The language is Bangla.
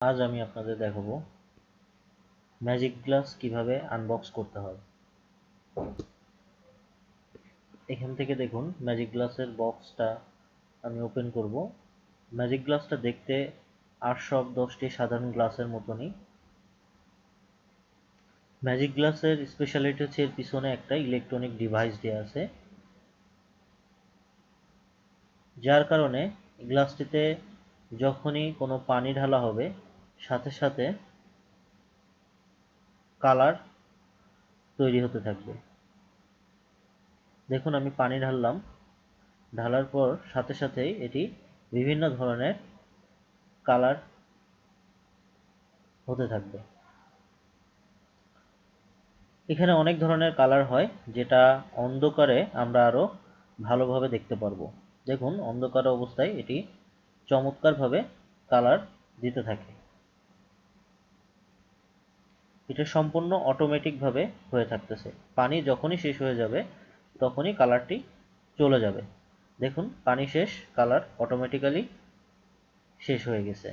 আজ আমি আপনাদের দেখাবো ম্যাজিক গ্লাস কিভাবে আনবক্স করতে হয়। এখান থেকে দেখুন ম্যাজিক গ্লাসের বক্সটা আমি ওপেন করব। ম্যাজিক গ্লাসটা দেখতে 810টি সাধারণ গ্লাসের মতনই। ম্যাজিক গ্লাসের স্পেশালিটি হচ্ছে এর পিছনে একটা ইলেকট্রনিক ডিভাইস দেওয়া আছে, যার কারণে গ্লাসটিতে যখনই কোনো পানি ঢালা হবে সাথে সাথে কালার তৈরি হতে থাকবে। দেখুন আমি পানি ঢাললাম, ঢালার পর সাথে সাথেই এটি বিভিন্ন ধরনের কালার হতে থাকবে। এখানে অনেক ধরনের কালার হয়, যেটা অন্ধকারে আমরা আরো ভালোভাবে দেখতে পারবো। দেখুন অন্ধকার অবস্থায় এটি চমৎকারভাবে কালার দিতে থাকে। এটা সম্পূর্ণ অটোমেটিকভাবে হয়ে থাকতেছে। পানি যখনই শেষ হয়ে যাবে তখনই কালারটি চলে যাবে। দেখুন পানি শেষ, কালার অটোমেটিক্যালি শেষ হয়ে গেছে।